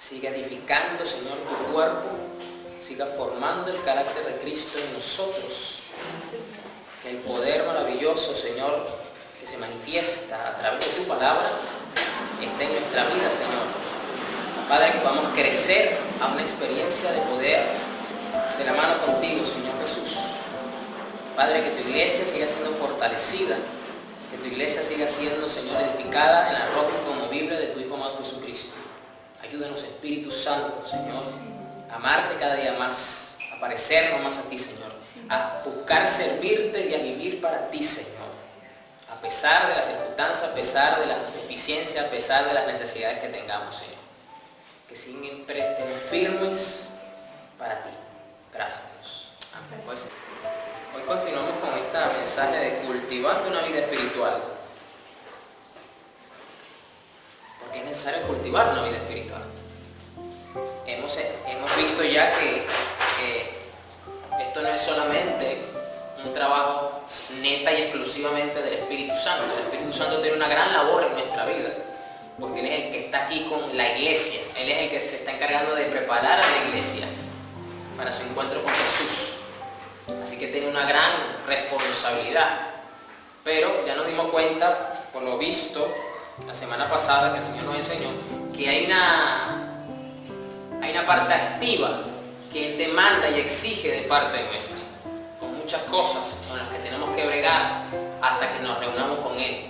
siga edificando, Señor, tu cuerpo, siga formando el carácter de Cristo en nosotros. Que el poder maravilloso, Señor, que se manifiesta a través de tu palabra, esté en nuestra vida, Señor. Padre, que podamos crecer a una experiencia de poder de la mano contigo, Señor Jesús. Padre, que tu iglesia siga siendo fortalecida, que tu iglesia siga siendo, Señor, edificada en la roca inconmovible de tu Hijo amado Jesucristo. Ayúdanos, Espíritu Santo, Señor, a amarte cada día más, a parecernos más a ti, Señor, a buscar servirte y a vivir para ti, Señor, a pesar de las circunstancias, a pesar de las deficiencias, a pesar de las necesidades que tengamos, Señor. Que siempre estemos firmes para ti. Gracias, Dios. Amén. Pues, hoy continuamos con este mensaje de cultivando una vida espiritual. Porque es necesario cultivar una vida espiritual. Hemos visto ya que esto no es solamente un trabajo neta y exclusivamente del Espíritu Santo. El Espíritu Santo tiene una gran labor en nuestra vida, porque Él es el que está aquí con la iglesia. Él es el que se está encargando de preparar a la iglesia para su encuentro con Jesús. Así que tiene una gran responsabilidad. Pero ya nos dimos cuenta, por lo visto, la semana pasada que el Señor nos enseñó, que hay una parte activa que Él demanda y exige de parte nuestra, con muchas cosas con las que tenemos que bregar hasta que nos reunamos con Él.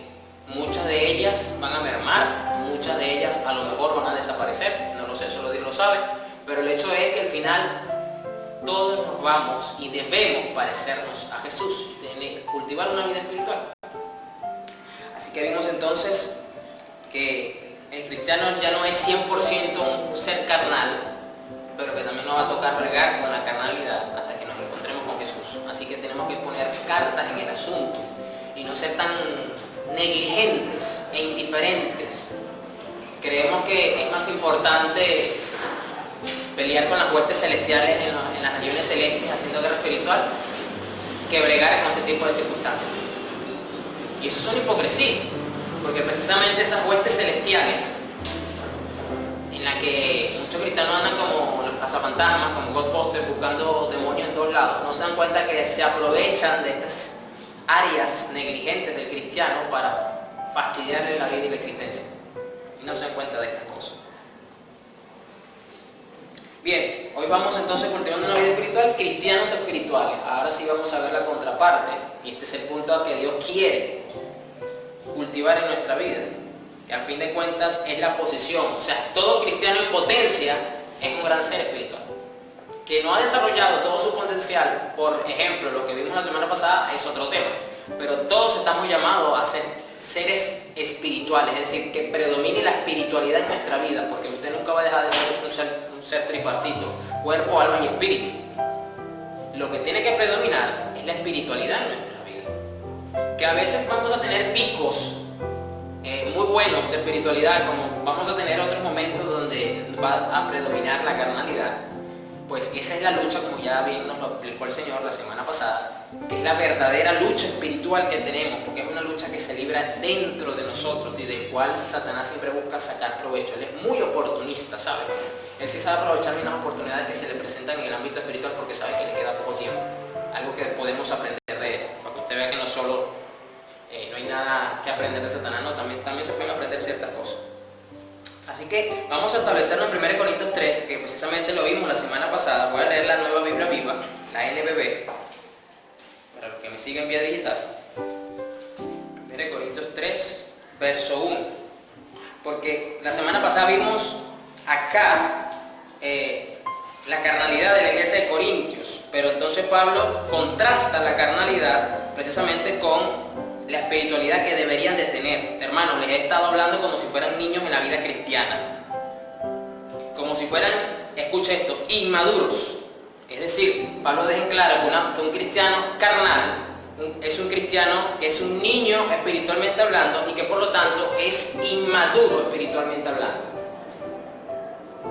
Muchas de ellas van a mermar, muchas de ellas a lo mejor van a desaparecer, no lo sé, solo Dios lo sabe, pero el hecho es que al final todos nos vamos y debemos parecernos a Jesús, cultivar una vida espiritual. Así que vimos entonces que el cristiano ya no es 100% un ser carnal, pero que también nos va a tocar bregar con la carnalidad hasta que nos encontremos con Jesús. Así que tenemos que poner cartas en el asunto y no ser tan negligentes e indiferentes. Creemos que es más importante pelear con las huestes celestiales en las regiones celestes haciendo guerra espiritual que bregar con este tipo de circunstancias. Y eso es una hipocresía, porque precisamente esas huestes celestiales en las que muchos cristianos andan como los cazafantasmas, como Ghostbusters, buscando demonios en todos lados, no se dan cuenta que se aprovechan de estas áreas negligentes del cristiano para fastidiarle la vida y la existencia, y no se dan cuenta de estas cosas. Bien, hoy vamos entonces continuando una vida espiritual, cristianos espirituales. Ahora sí vamos a ver la contraparte, y este es el punto que Dios quiere cultivar en nuestra vida, que al fin de cuentas es la posición. O sea, todo cristiano en potencia es un gran ser espiritual, que no ha desarrollado todo su potencial. Por ejemplo, lo que vimos la semana pasada es otro tema, pero todos estamos llamados a ser seres espirituales, es decir, que predomine la espiritualidad en nuestra vida, porque usted nunca va a dejar de ser un ser tripartito, cuerpo, alma y espíritu. Lo que tiene que predominar es la espiritualidad en nuestra vida, que a veces vamos a tener picos muy buenos de espiritualidad, como vamos a tener otros momentos donde va a predominar la carnalidad. Pues esa es la lucha, como ya bien nos lo explicó el Señor la semana pasada, que es la verdadera lucha espiritual que tenemos, porque es una lucha que se libra dentro de nosotros y del cual Satanás siempre busca sacar provecho. Él es muy oportunista, ¿sabe? Él sí sabe aprovechar bien las oportunidades que se le presentan en el ámbito espiritual, porque sabe que le queda poco tiempo. Algo que podemos aprender de él, para que usted vea que no solo no hay nada que aprender de Satanás, no, también se pueden aprender ciertas cosas. Así que vamos a establecerlo en 1 Corintios 3, que precisamente lo vimos la semana pasada. Voy a leer la Nueva Biblia Viva, la NBB, para los que me siguen vía digital. 1 Corintios 3, verso 1. Porque la semana pasada vimos acá la carnalidad de la iglesia de Corintios, pero entonces Pablo contrasta la carnalidad precisamente con la espiritualidad que deberían de tener. Hermanos, les he estado hablando como si fueran niños en la vida cristiana, como si fueran, escucha esto, inmaduros. Es decir, Pablo deja en claro que un cristiano carnal es un cristiano que es un niño espiritualmente hablando y que por lo tanto es inmaduro espiritualmente hablando.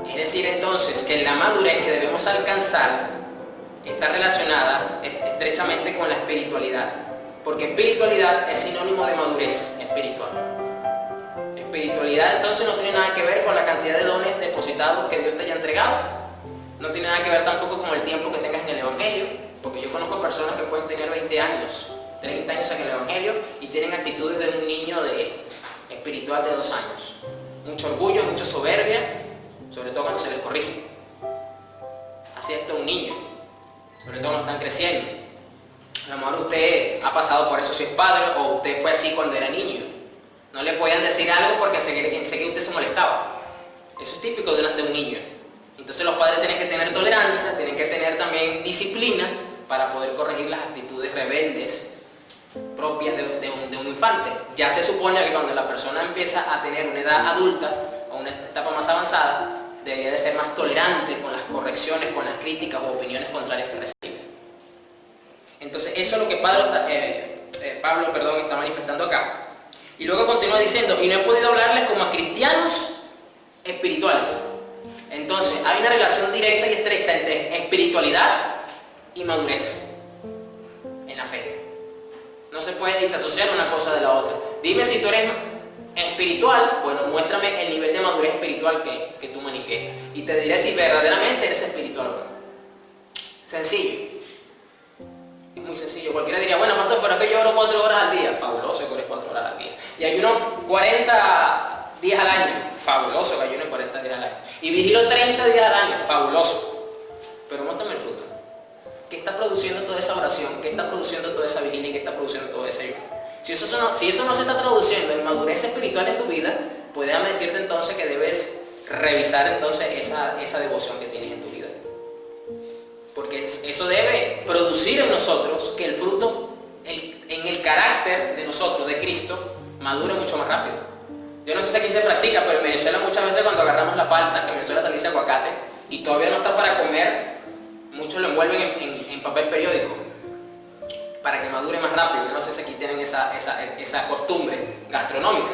Es decir, entonces, que la madurez que debemos alcanzar está relacionada estrechamente con la espiritualidad, porque espiritualidad es sinónimo de madurez espiritual. Espiritualidad espiritualidad entonces no tiene nada que ver con la cantidad de dones depositados que Dios te haya entregado. No tiene nada que ver tampoco con el tiempo que tengas en el Evangelio, porque yo conozco personas que pueden tener 20 años, 30 años en el Evangelio y tienen actitudes de un niño espiritual de 2 años. Mucho orgullo, mucha soberbia, sobre todo cuando se les corrige. Así actúa un niño, sobre todo cuando están creciendo. A lo mejor usted ha pasado por eso si es padre, o usted fue así cuando era niño. No le podían decir algo porque enseguida usted se molestaba. Eso es típico de un niño. Entonces los padres tienen que tener tolerancia, tienen que tener también disciplina para poder corregir las actitudes rebeldes propias de un infante. Ya se supone que cuando la persona empieza a tener una edad adulta o una etapa más avanzada, debería de ser más tolerante con las correcciones, con las críticas o opiniones contrarias que recibe. Entonces eso es lo que Pablo está manifestando acá. Y luego continúa diciendo, y no he podido hablarles como a cristianos espirituales. Entonces hay una relación directa y estrecha entre espiritualidad y madurez en la fe. No se puede disasociar una cosa de la otra. Dime si tú eres espiritual, bueno, muéstrame el nivel de madurez espiritual que tú manifiestas. Y te diré si verdaderamente eres espiritual o no. Sencillo. Es muy sencillo. Cualquiera diría, bueno, pastor, pero es que yo oro 4 horas al día. Fabuloso que ores 4 horas al día. Y ayuno 40 días al año. Fabuloso que ayuno 40 días al año. Y vigilo 30 días al año. Fabuloso. Pero muéstrame el fruto. ¿Qué está produciendo toda esa oración? ¿Qué está produciendo toda esa vigilia? ¿Y qué está produciendo todo ese ayuno? Si eso no se está traduciendo en madurez espiritual en tu vida, pues déjame decirte entonces que debes revisar entonces esa devoción que tienes en tu vida. Porque eso debe producir en nosotros que el fruto, en el carácter de nosotros, de Cristo, madure mucho más rápido. Yo no sé si aquí se practica, pero en Venezuela muchas veces cuando agarramos la palta, que en Venezuela se le dice aguacate, y todavía no está para comer, muchos lo envuelven en papel periódico para que madure más rápido. Yo no sé si aquí tienen esa costumbre gastronómica.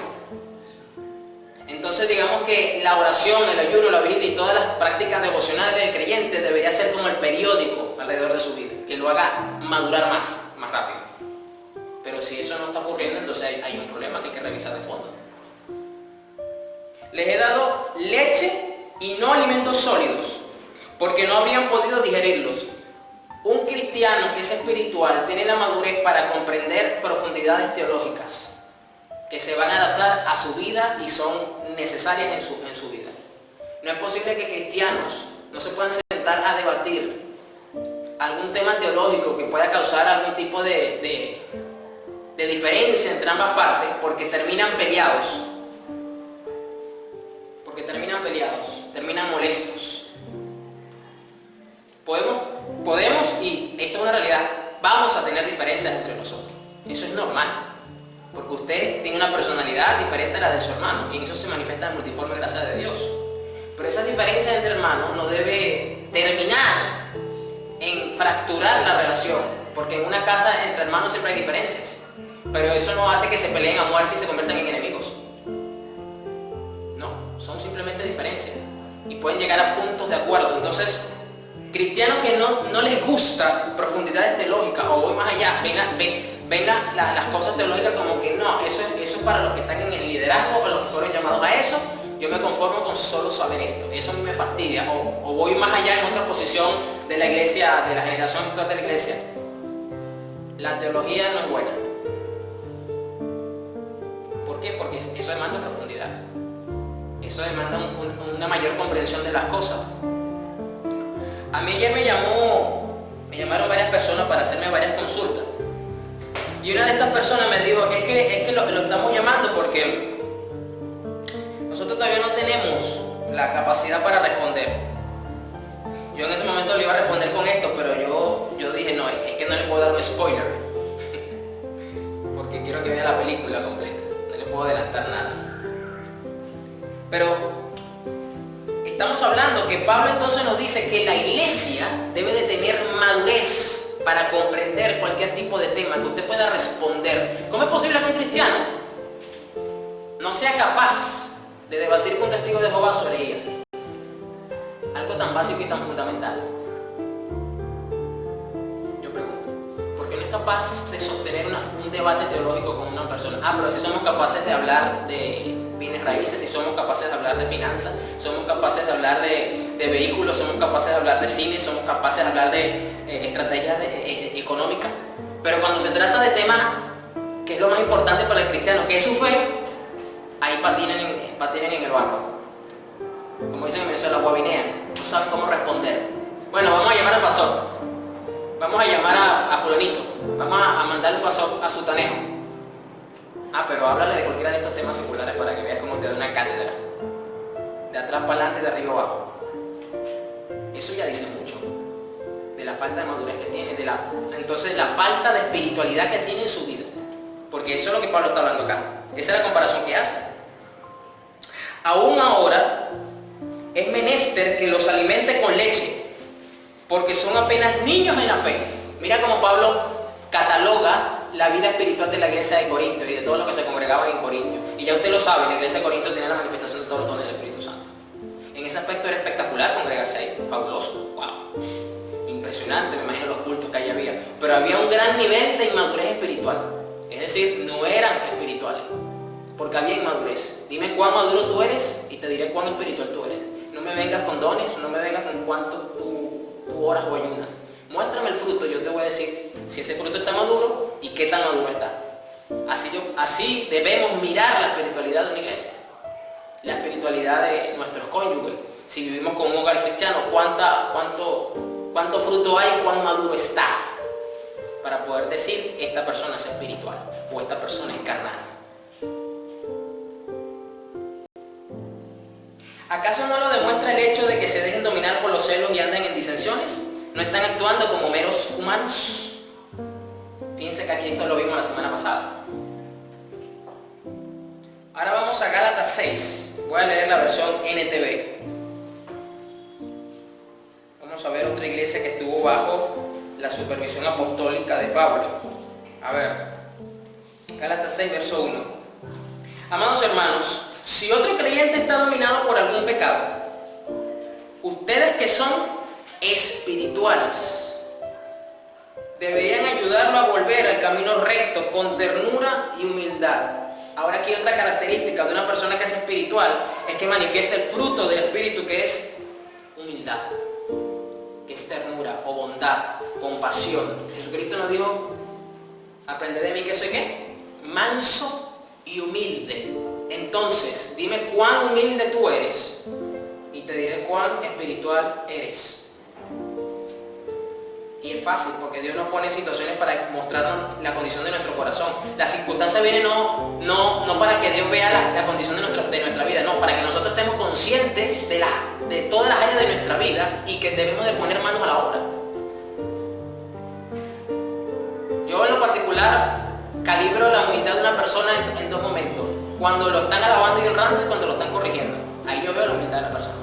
Entonces digamos que la oración, el ayuno, la vigilia y todas las prácticas devocionales del creyente debería ser como el periódico alrededor de su vida, que lo haga madurar más rápido. Pero si eso no está ocurriendo, entonces hay un problema que hay que revisar de fondo. Les he dado leche y no alimentos sólidos, porque no habrían podido digerirlos. Un cristiano que es espiritual tiene la madurez para comprender profundidades teológicas que se van a adaptar a su vida y son necesarias en su vida. No es posible que cristianos no se puedan sentar a debatir algún tema teológico que pueda causar algún tipo de diferencia entre ambas partes porque terminan peleados. Terminan molestos. Podemos, y esto es una realidad, vamos a tener diferencias entre nosotros. Eso es normal, porque usted tiene una personalidad diferente a la de su hermano, y en eso se manifiesta la multiforme gracia de Dios. Pero esa diferencia entre hermanos no debe terminar en fracturar la relación, porque en una casa entre hermanos siempre hay diferencias, pero eso no hace que se peleen a muerte y se conviertan en enemigos. No, son simplemente diferencias, y pueden llegar a puntos de acuerdo. Entonces, cristianos que no les gusta profundidades teológicas, o voy más allá, ven las cosas teológicas como que no, eso es para los que están en el liderazgo o los que fueron llamados a eso, yo me conformo con solo saber esto, eso a mí me fastidia, o voy más allá en otra posición de la iglesia, de la generación actual de la iglesia. La teología no es buena. ¿Por qué? Porque eso demanda profundidad, eso demanda una mayor comprensión de las cosas. A mí ayer me llamaron varias personas para hacerme varias consultas. Y una de estas personas me dijo, es que lo estamos llamando porque nosotros todavía no tenemos la capacidad para responder. Yo en ese momento le iba a responder con esto, pero yo dije, no, es que no le puedo dar un spoiler. Porque quiero que vea la película completa. No le puedo adelantar nada. Pero estamos hablando que Pablo entonces nos dice que la iglesia debe de tener madurez para comprender cualquier tipo de tema que usted pueda responder. ¿Cómo es posible que un cristiano no sea capaz de debatir con testigos de Jehová sobre ella? Algo tan básico y tan fundamental. Yo pregunto, ¿por qué no es capaz de sostener un debate teológico con una persona? Pero si somos capaces de hablar de bienes raíces, si somos capaces de hablar de finanzas, somos capaces de hablar de vehículos, somos capaces de hablar de cine, somos capaces de hablar de estrategias económicas. Pero cuando se trata de temas que es lo más importante para el cristiano, que es su fe, ahí patinan en el barro. Como dicen en Venezuela, guabinean, no saben cómo responder. Bueno, vamos a llamar al pastor, vamos a llamar a fulanito, vamos a mandarle un paso a Sutanejo. Pero háblale de cualquiera de estos temas seculares para que veas cómo te da una cátedra. De atrás para adelante, de arriba abajo. Eso ya dice mucho de la falta de madurez que tiene, entonces la falta de espiritualidad que tiene en su vida. Porque eso es lo que Pablo está hablando acá. Esa es la comparación que hace. Aún ahora es menester que los alimente con leche, porque son apenas niños en la fe. Mira cómo Pablo cataloga la vida espiritual de la iglesia de Corinto y de todos los que se congregaban en Corinto. Y ya usted lo sabe, la iglesia de Corinto tenía la manifestación de todos los dones del Espíritu Santo. En ese aspecto era espectacular congregarse ahí, fabuloso, wow, impresionante, me imagino los cultos que ahí había. Pero había un gran nivel de inmadurez espiritual, es decir, no eran espirituales, porque había inmadurez. Dime cuán maduro tú eres y te diré cuán espiritual tú eres. No me vengas con dones, no me vengas con cuánto tú oras o ayunas. Muéstrame el fruto, yo te voy a decir si ese fruto está maduro y qué tan maduro está. Así debemos mirar la espiritualidad de una iglesia, la espiritualidad de nuestros cónyuges. Si vivimos con un hogar cristiano, cuánto fruto hay, cuán maduro está, para poder decir esta persona es espiritual o esta persona es carnal. ¿Acaso no lo demuestra el hecho de que se dejen dominar por los celos y anden en disensiones? ¿No están actuando como meros humanos? Fíjense que aquí esto lo vimos la semana pasada. Ahora vamos a Gálatas 6. Voy a leer la versión NTV. Vamos a ver otra iglesia que estuvo bajo la supervisión apostólica de Pablo. A ver, Gálatas 6, verso 1. Amados hermanos, si otro creyente está dominado por algún pecado, ustedes que son espirituales deberían ayudarlo a volver al camino recto con ternura y humildad. Ahora aquí otra característica de una persona que es espiritual es que manifiesta el fruto del espíritu, que es humildad, que es ternura o bondad, compasión. Jesucristo nos dijo: aprended de mí que soy ¿qué? Manso y humilde. Entonces dime cuán humilde tú eres y te diré cuán espiritual eres. Y es fácil, porque Dios nos pone en situaciones para mostrarnos la condición de nuestro corazón. La circunstancia viene no para que Dios vea la condición de nuestra vida, no, para que nosotros estemos conscientes de todas las áreas de nuestra vida y que debemos de poner manos a la obra. Yo en lo particular calibro la humildad de una persona en dos momentos: cuando lo están alabando y honrando y cuando lo están corrigiendo. Ahí yo veo la humildad de la persona.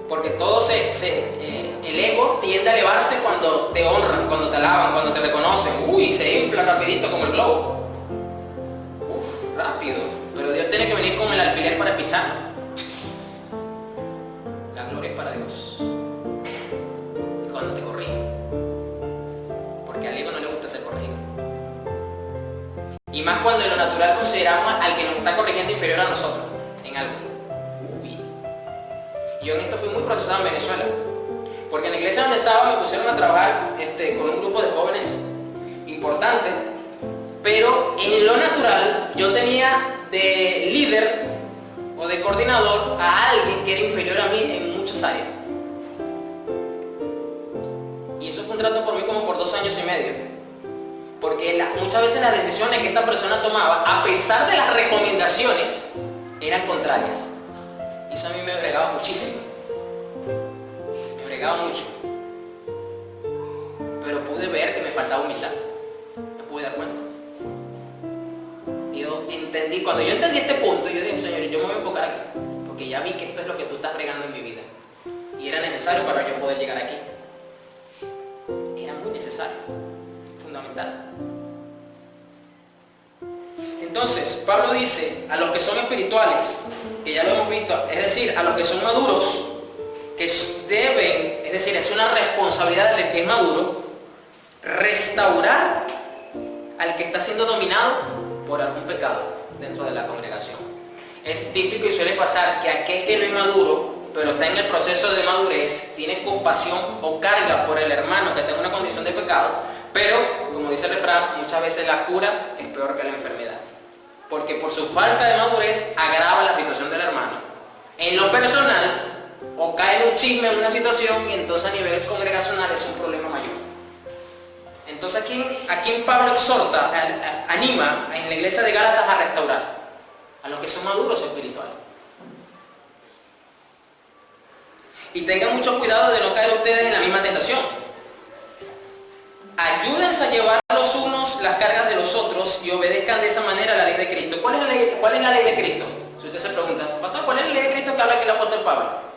Porque todo el ego tiende a elevarse cuando te honran, cuando te alaban, cuando te reconocen. Uy, se infla rapidito como el globo. Uf, rápido. Pero Dios tiene que venir con el alfiler para espicharlo. La gloria es para Dios. Y cuando te corrigen, porque al ego no le gusta ser corregido. Y más cuando en lo natural consideramos al que nos está corrigiendo inferior a nosotros en algo. Yo en esto fui muy procesado en Venezuela, porque en la iglesia donde estaba me pusieron a trabajar con un grupo de jóvenes importante, pero en lo natural yo tenía de líder o de coordinador a alguien que era inferior a mí en muchas áreas. Y eso fue un trato por mí como por 2 años y medio, porque muchas veces las decisiones que esta persona tomaba, a pesar de las recomendaciones, eran contrarias. Y eso a mí me bregaba muchísimo. Me bregaba mucho. Pero pude ver que me faltaba humildad. Me pude dar cuenta. Y yo entendí, cuando yo entendí este punto, yo dije: Señor, yo me voy a enfocar aquí, porque ya vi que esto es lo que tú estás regando en mi vida. Y era necesario para yo poder llegar aquí. Era muy necesario. Fundamental. Entonces, Pablo dice a los que son espirituales, que ya lo hemos visto, es decir, a los que son maduros, que deben, es decir, es una responsabilidad del que es maduro, restaurar al que está siendo dominado por algún pecado dentro de Es típico y suele pasar que aquel que no es maduro, pero está en el proceso de madurez, tiene compasión o carga por el hermano que tenga una condición de pecado, pero, como dice el refrán, muchas veces la cura es peor que la enfermedad, porque por su falta de madurez agrava la situación del hermano. En lo personal, o cae en un chisme en una situación y entonces a nivel congregacional es un problema mayor. Entonces a quien Pablo exhorta, anima en la iglesia de Gálatas a restaurar a los que son maduros espirituales. Y tengan mucho cuidado de no caer ustedes en la misma tentación. Ayúdense a llevar los unos las cargas de los otros y obedezcan de esa manera la ley de Cristo. ¿Cuál es la ley de Cristo? Si usted se pregunta, pastor, ¿cuál es la ley de Cristo que habla aquí el apóstol Pablo?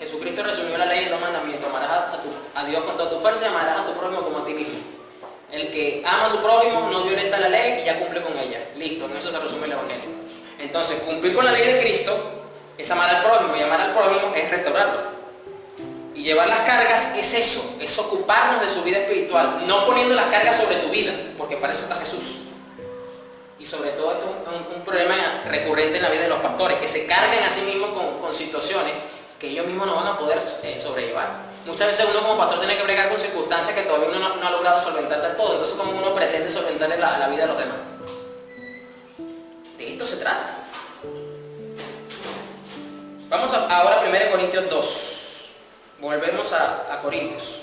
Jesucristo resumió la ley en dos mandamientos: amarás a Dios con toda tu fuerza y amarás a tu prójimo como a ti mismo. El que ama a su prójimo no violenta la ley y ya cumple con ella. Listo, en eso se resume el Evangelio. Entonces, cumplir con la ley de Cristo es amar al prójimo, y amar al prójimo es restaurarlo. Y llevar las cargas es eso, es ocuparnos de su vida espiritual, no poniendo las cargas sobre tu vida, porque para eso está Jesús. Y sobre todo esto es un problema recurrente en la vida de los pastores, que se carguen a sí mismos con situaciones que ellos mismos no van a poder sobrellevar. Muchas veces uno como pastor tiene que bregar con circunstancias que todavía uno no ha logrado solventar del todo. Entonces, ¿cómo uno pretende solventar la vida de los demás? De esto se trata. Vamos ahora a 1 Corintios 2. Volvemos a Corintios.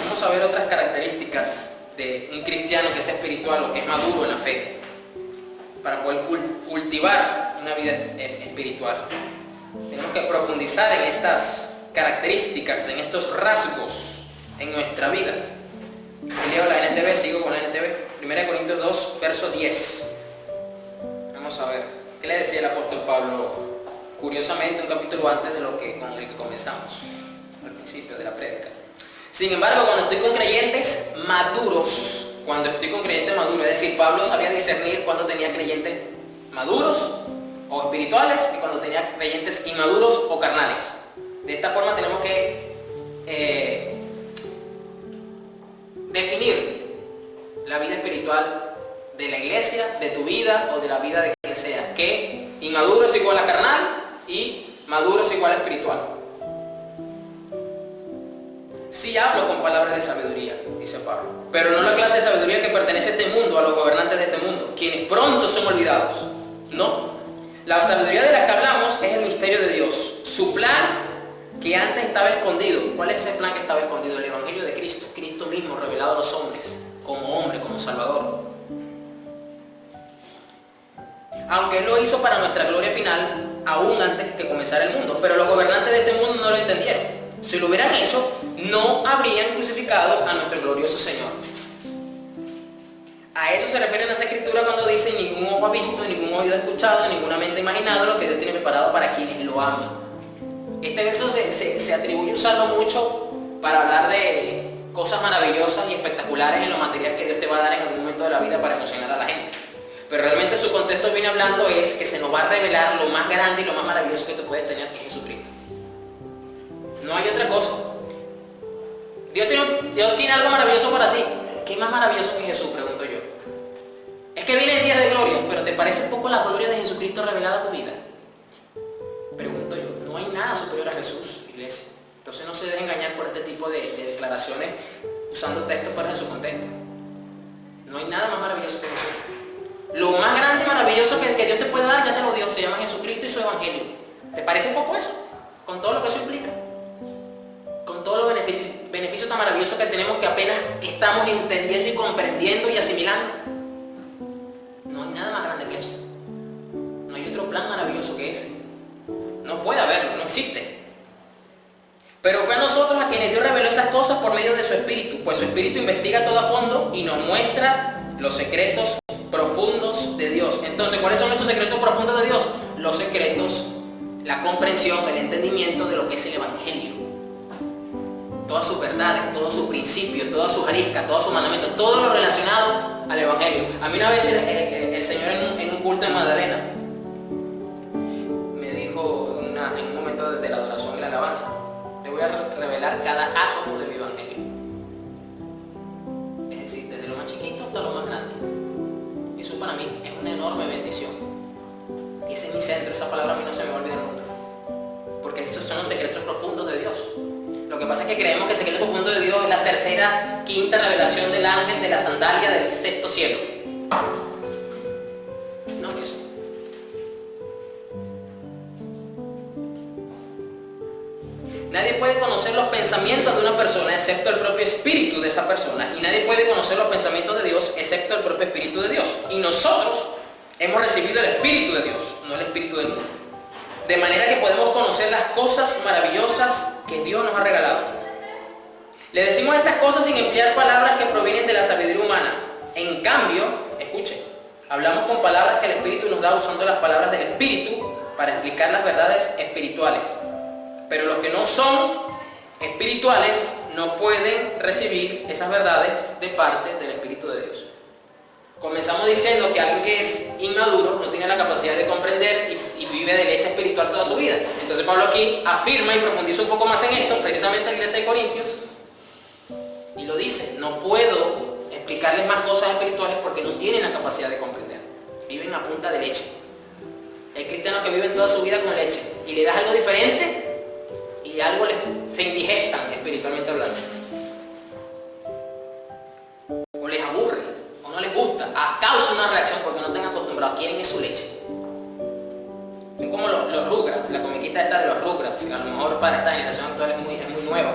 Vamos a ver otras características de un cristiano que es espiritual o que es maduro en la fe, para poder cultivar una vida espiritual. Tenemos que profundizar en estas características, en estos rasgos en nuestra vida. Leo la NTV, sigo con la NTV. 1 Corintios 2, verso 10. Vamos a ver, ¿qué le decía el apóstol Pablo? Curiosamente, un capítulo antes de con el que comenzamos, al principio de la prédica. Sin embargo, cuando estoy con creyentes maduros, es decir, Pablo sabía discernir cuando tenía creyentes maduros o espirituales y cuando tenía creyentes inmaduros o carnales. De esta forma tenemos que definir la vida espiritual de la iglesia, de tu vida o de la vida de quien sea. Que inmaduro es igual a carnal y maduro es igual a espiritual. Sí hablo con palabras de sabiduría, dice Pablo, pero no la clase de sabiduría que pertenece a este mundo, a los gobernantes de este mundo, quienes pronto son olvidados. No. La sabiduría de la que hablamos es el misterio de Dios, su plan que antes estaba escondido. ¿Cuál es ese plan que estaba escondido? El Evangelio de Cristo, Cristo mismo revelado a los hombres, como hombre, como Salvador. Aunque Él lo hizo para nuestra gloria final, aún antes que comenzara el mundo, pero los gobernantes de este mundo no lo entendieron. Si lo hubieran hecho, no habrían crucificado a nuestro glorioso Señor. A eso se refiere en esa escritura cuando dice: ningún ojo ha visto, ningún oído ha escuchado, ninguna mente ha imaginado lo que Dios tiene preparado para quienes lo aman. Este verso se atribuye a usarlo mucho para hablar de cosas maravillosas y espectaculares en lo material que Dios te va a dar en algún momento de la vida para emocionar a la gente. Pero realmente su contexto viene hablando es que se nos va a revelar lo más grande y lo más maravilloso que tú puedes tener, que es Jesucristo. No hay otra cosa. Dios tiene algo maravilloso para ti. ¿Qué más maravilloso que Jesús? Pregunto yo. Es que viene el día de gloria, pero ¿te parece poco la gloria de Jesucristo revelada a tu vida? Pregunto yo. No hay nada superior a Jesús, iglesia. Entonces no se dejen engañar por este tipo de declaraciones usando textos fuera de su contexto. No hay nada más maravilloso que Jesús. Lo más grande y maravilloso que Dios te puede dar, ya te lo dio. Se llama Jesucristo y su Evangelio. ¿Te parece poco eso? Con todo lo que eso implica. Con todos los beneficios tan maravillosos que tenemos, que apenas estamos entendiendo y comprendiendo y asimilando. No hay nada más grande que eso. No hay otro plan maravilloso que ese. No puede haberlo, no existe. Pero fue a nosotros a quienes Dios reveló esas cosas por medio de su Espíritu, pues su Espíritu investiga todo a fondo y nos muestra los secretos profundos de Dios. Entonces, ¿cuáles son esos secretos profundos de Dios? Los secretos, la comprensión, el entendimiento de lo que es el Evangelio. Todas sus verdades, todos sus principios, todas sus ariscas, todos sus mandamientos, todo lo relacionado al Evangelio. A mí una vez el Señor en un culto en Magdalena me dijo en un momento de la adoración y la alabanza: te voy a revelar revelar cada átomo de mi evangelio. Es decir, desde lo más chiquito hasta lo más grande. Eso para mí es una enorme bendición. Y ese es mi centro, esa palabra a mí no se me va a olvidar nunca. Porque estos son los secretos profundos de Dios. Lo que pasa es que creemos que el secreto profundo de Dios es la tercera, quinta revelación del ángel de la sandalia del sexto cielo. No es eso. Nadie puede conocer los pensamientos de una persona excepto el propio espíritu de esa persona. Y nadie puede conocer los pensamientos de Dios excepto el propio espíritu de Dios. Y nosotros hemos recibido el espíritu de Dios, no el espíritu del mundo. De manera que podemos conocer las cosas maravillosas que Dios nos ha regalado. Le decimos estas cosas sin emplear palabras que provienen de la sabiduría humana. En cambio, escuchen, hablamos con palabras que el Espíritu nos da usando las palabras del Espíritu para explicar las verdades espirituales. Pero los que no son espirituales no pueden recibir esas verdades de parte del Espíritu de Dios. Comenzamos diciendo que alguien que es inmaduro no tiene la capacidad de comprender y vive de leche espiritual toda su vida. Entonces Pablo aquí afirma y profundiza un poco más en esto, precisamente en la iglesia de Corintios, y lo dice: no puedo explicarles más cosas espirituales porque no tienen la capacidad de comprender. Viven a punta de leche. Hay cristianos que viven toda su vida con leche y le das algo diferente y algo se indigestan espiritualmente hablando. O les aburre, o no les gusta, causa una reacción porque no están acostumbrados, quieren es su leche. Son como los Rugrats, la comiquita esta de los Rugrats, que a lo mejor para esta generación actual es muy nueva.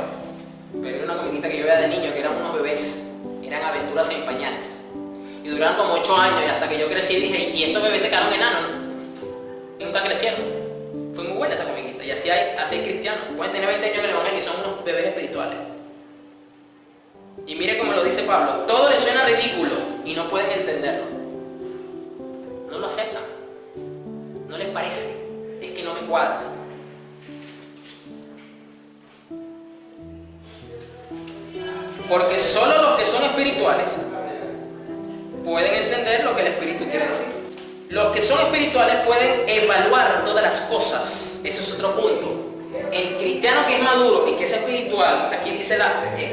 Pero era una comiquita que yo veía de niño, que eran unos bebés, eran aventuras en pañales. Y duraron como 8 años y hasta que yo crecí dije, y estos bebés se quedaron enanos, ¿no? Nunca crecieron. Fue muy buena esa comiquita. Y así hay cristianos. Pueden tener 20 años en el evangelio y son unos bebés espirituales. Y mire cómo lo dice Pablo: todo les suena ridículo y no pueden entenderlo. No lo aceptan. No les parece. Es que no me cuadra. Porque solo los que son espirituales pueden entender lo que el Espíritu quiere decir. Los que son espirituales pueden evaluar todas las cosas. Ese es otro punto. El cristiano que es maduro y que es espiritual, aquí dice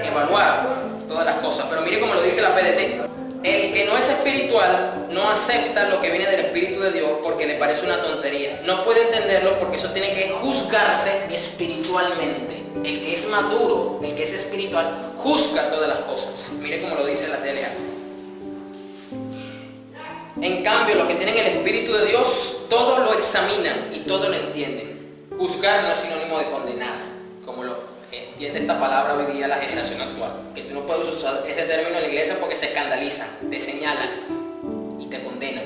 evaluar todas las cosas. Pero mire cómo lo dice la PDT. El que no es espiritual no acepta lo que viene del Espíritu de Dios porque le parece una tontería. No puede entenderlo porque eso tiene que juzgarse espiritualmente. El que es maduro, el que es espiritual, juzga todas las cosas. Mire cómo lo dice la TLA. En cambio, los que tienen el Espíritu de Dios, todo lo examinan y todo lo entienden. Juzgar no es sinónimo de condenar, como lo entiende esta palabra hoy día la generación actual. Que tú no puedes usar ese término en la iglesia porque se escandalizan, te señalan y te condenan.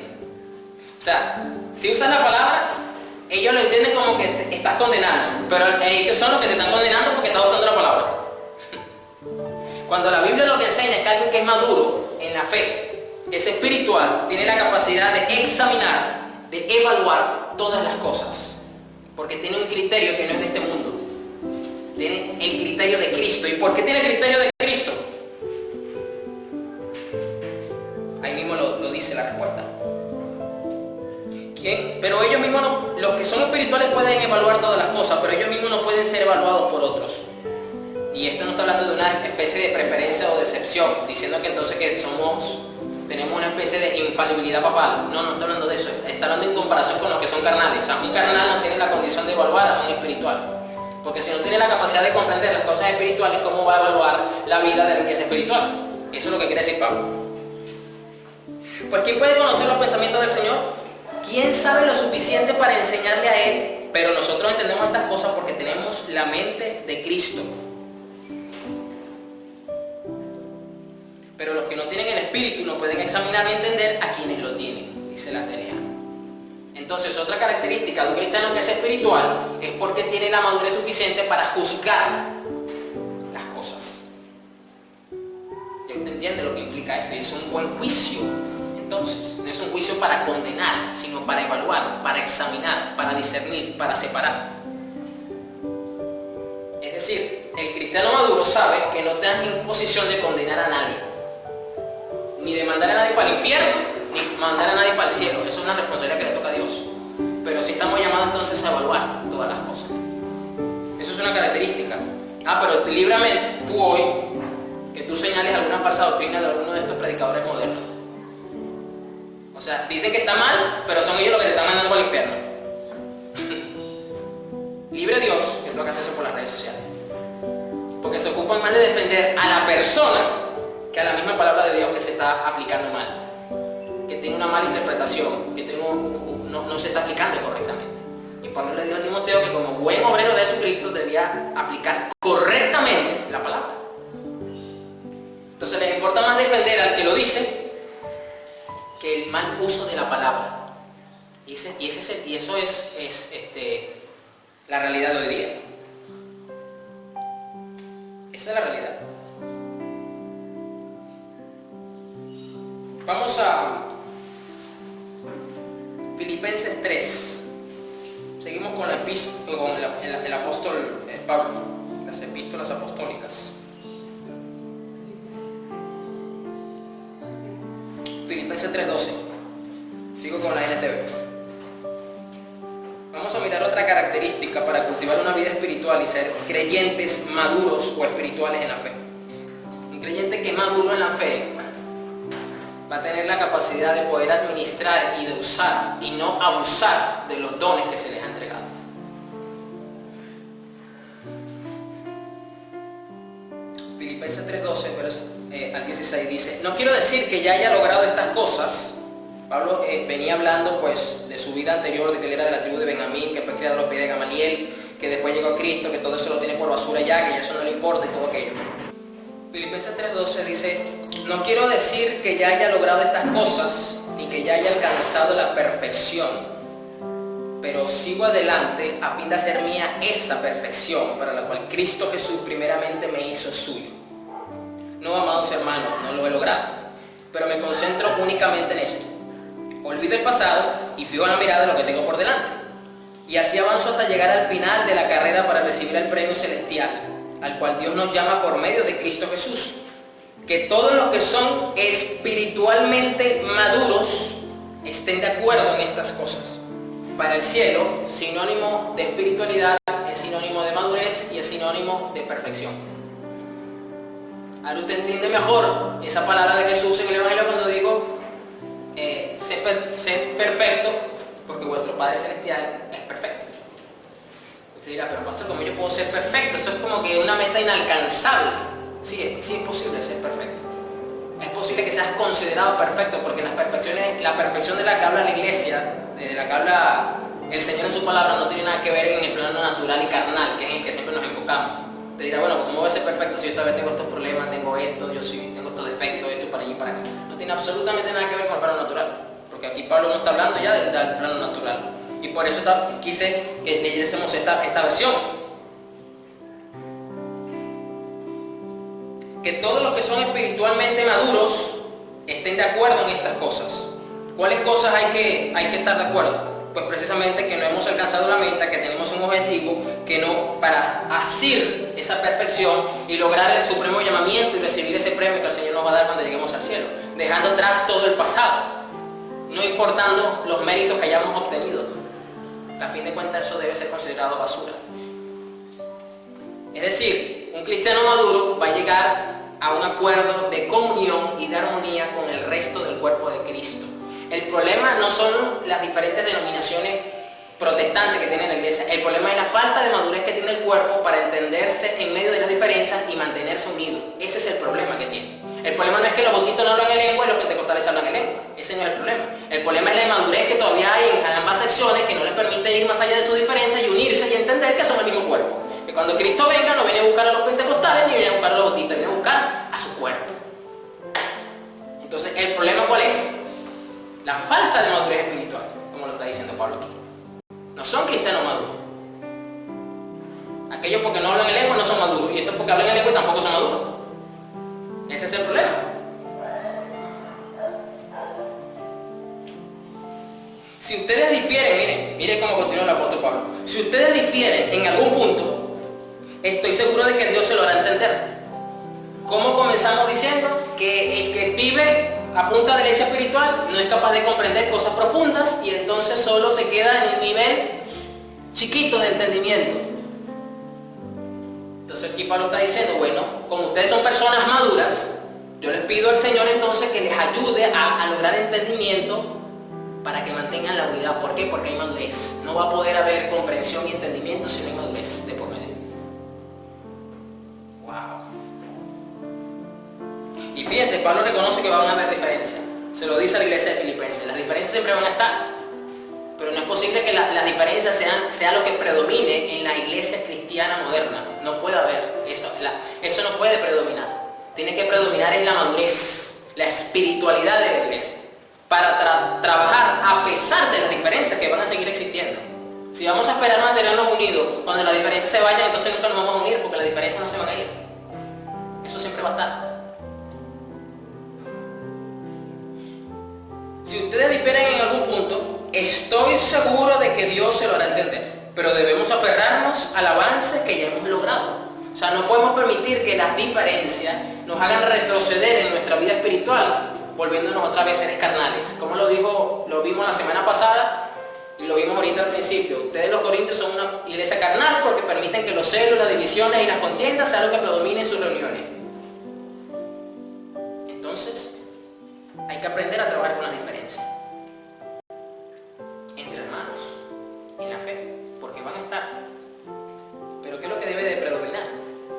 O sea, si usas la palabra, ellos lo entienden como que estás condenando, pero ellos son los que te están condenando porque estás usando la palabra. Cuando la Biblia lo que enseña es que alguien que es maduro en la fe, que es espiritual, tiene la capacidad de examinar, de evaluar todas las cosas, porque tiene un criterio que no es de este mundo. Tiene el criterio de Cristo. ¿Y por qué tiene el criterio de Cristo? Ahí mismo lo dice la respuesta. ¿Quién? Pero ellos mismos no, los que son espirituales pueden evaluar todas las cosas, pero ellos mismos no pueden ser evaluados por otros. Y esto no está hablando de una especie de preferencia o de excepción, diciendo que entonces que tenemos una especie de infalibilidad papal. No está hablando de eso. Está hablando en comparación con los que son carnales. O sea, un carnal no tiene la condición de evaluar a un espiritual. Porque si no tiene la capacidad de comprender las cosas espirituales, ¿cómo va a evaluar la vida de alguien que es espiritual? Eso es lo que quiere decir Pablo. Pues ¿quién puede conocer los pensamientos del Señor? ¿Quién sabe lo suficiente para enseñarle a Él? Pero nosotros entendemos estas cosas porque tenemos la mente de Cristo. Pero los que no tienen el Espíritu no pueden examinar y entender a quienes lo tienen, dice la TLA. Entonces, otra característica de un cristiano que es espiritual es porque tiene la madurez suficiente para juzgar las cosas. Ya usted entiende lo que implica esto, y es un buen juicio. Entonces, no es un juicio para condenar, sino para evaluar, para examinar, para discernir, para separar. Es decir, el cristiano maduro sabe que no está en posición de condenar a nadie, ni de mandar a nadie para el infierno, ni mandar a nadie para el cielo. Eso es una responsabilidad que le toca a Dios. Pero sí estamos llamados entonces a evaluar todas las cosas. Eso es una característica. Pero líbrame tú hoy que tú señales alguna falsa doctrina de alguno de estos predicadores modernos. O sea, dicen que está mal, pero son ellos los que te están mandando al infierno. Libre Dios que tú hagas eso por las redes sociales. Porque se ocupan más de defender a la persona que a la misma palabra de Dios que se está aplicando mal, que tiene una mala interpretación, que no se está aplicando correctamente. Y Pablo le dijo a Timoteo que como buen obrero de Jesucristo debía aplicar correctamente la palabra. Entonces les importa más defender al que lo dice que el mal uso de la palabra. Y eso es la realidad de hoy día. Esa es la realidad. Vamos a Filipenses 3. Seguimos con el apóstol Pablo, las epístolas apostólicas. Filipenses 3:12. Sigo con la NTV. Vamos a mirar otra característica para cultivar una vida espiritual y ser creyentes maduros o espirituales en la fe. Un creyente que es maduro en la fe va a tener la capacidad de poder administrar y de usar y no abusar de los dones que se les ha entregado. Filipenses 3:12 al 16 dice: no quiero decir que ya haya logrado estas cosas. Pablo venía hablando pues de su vida anterior, de que él era de la tribu de Benjamín, que fue criado a los pies de Gamaliel, que después llegó a Cristo, que todo eso lo tiene por basura ya, que ya eso no le importa y todo aquello. Filipenses 3:12 dice: no quiero decir que ya haya logrado estas cosas ni que ya haya alcanzado la perfección, pero sigo adelante a fin de hacer mía esa perfección para la cual Cristo Jesús primeramente me hizo suyo. No, amados hermanos, no lo he logrado, pero me concentro únicamente en esto. Olvido el pasado y fijo la mirada de lo que tengo por delante. Y así avanzo hasta llegar al final de la carrera para recibir el premio celestial, al cual Dios nos llama por medio de Cristo Jesús. Que todos los que son espiritualmente maduros estén de acuerdo en estas cosas. Para el cielo, sinónimo de espiritualidad es sinónimo de madurez y es sinónimo de perfección. Ahora usted entiende mejor esa palabra de Jesús en el Evangelio cuando digo sed perfecto porque vuestro Padre Celestial es perfecto. Usted dirá, pero pastor, ¿cómo yo puedo ser perfecto? Eso es como que una meta inalcanzable. Sí es posible ser perfecto. Es posible que seas considerado perfecto, porque la perfección de la que habla la iglesia, de la que habla el Señor en su palabra, no tiene nada que ver en el plano natural y carnal, que es en el que siempre nos enfocamos. Te dirá, bueno, ¿cómo voy a ser perfecto si yo todavía tengo estos problemas, tengo esto, tengo estos defectos, esto para allí y para acá? No tiene absolutamente nada que ver con el plano natural, porque aquí Pablo no está hablando ya del plano natural. Y por eso quise que leyésemos esta versión. Que todos los que son espiritualmente maduros estén de acuerdo en estas cosas. ¿Cuáles cosas hay que estar de acuerdo? Pues precisamente que no hemos alcanzado la meta, que tenemos un objetivo, que no, para asir esa perfección y lograr el supremo llamamiento y recibir ese premio que el Señor nos va a dar cuando lleguemos al cielo, dejando atrás todo el pasado, no importando los méritos que hayamos obtenido. A fin de cuentas eso debe ser considerado basura. Es decir, un cristiano maduro va a llegar a un acuerdo de comunión y de armonía con el resto del cuerpo de Cristo. El problema no son las diferentes denominaciones protestantes que tiene la iglesia. El problema es la falta de madurez que tiene el cuerpo para entenderse en medio de las diferencias y mantenerse unido. Ese es el problema que tiene. El problema no es que los bautistas no hablan en lengua y los pentecostales hablan en lengua. Ese no es el problema. El problema es la inmadurez que todavía hay en ambas secciones, que no les permite ir más allá de sus diferencias y unirse y entender que son el mismo cuerpo. Que cuando Cristo venga no viene a buscar a los pentecostales ni viene a buscar a los bautistas, viene a buscar a su cuerpo. Entonces, ¿el problema cuál es? La falta de madurez espiritual, como lo está diciendo Pablo aquí. No son cristianos maduros. Aquellos porque no hablan en lengua no son maduros, y estos porque hablan en lengua tampoco son maduros. Ese es el problema. Si ustedes difieren, miren cómo continúa el apóstol Pablo. Si ustedes difieren en algún punto, estoy seguro de que Dios se lo hará entender. ¿Cómo comenzamos diciendo? Que el que vive a punta de leche espiritual no es capaz de comprender cosas profundas y entonces solo se queda en un nivel chiquito de entendimiento. Entonces aquí Pablo está diciendo, bueno, como ustedes son personas maduras, yo les pido al Señor entonces que les ayude a lograr entendimiento para que mantengan la unidad. ¿Por qué? Porque hay madurez. No va a poder haber comprensión y entendimiento si no hay madurez de por medio. Wow. Y fíjense, Pablo reconoce que van a haber diferencias. Se lo dice a la iglesia de Filipenses. Las diferencias siempre van a estar, pero no es posible que las diferencias sea lo que predomine en la iglesia cristiana moderna. No puede haber eso. Eso no puede predominar. Tiene que predominar es la madurez, la espiritualidad de la iglesia, para trabajar a pesar de las diferencias que van a seguir existiendo. Si vamos a esperar mantenernos unidos, cuando las diferencias se vayan, entonces nunca nos vamos a unir, porque las diferencias no se van a ir. Eso siempre va a estar. Si ustedes difieren en algún punto, estoy seguro de que Dios se lo hará entender, pero debemos aferrarnos al avance que ya hemos logrado. O sea, no podemos permitir que las diferencias nos hagan retroceder en nuestra vida espiritual, volviéndonos otra vez seres carnales. Como lo vimos la semana pasada y lo vimos ahorita al principio. Ustedes los corintios son una iglesia carnal porque permiten que los celos, las divisiones y las contiendas sean lo que predomine en sus reuniones. Entonces, hay que aprender a trabajar con las diferencias entre hermanos en la fe, porque van a estar. Pero ¿qué es lo que debe de predominar?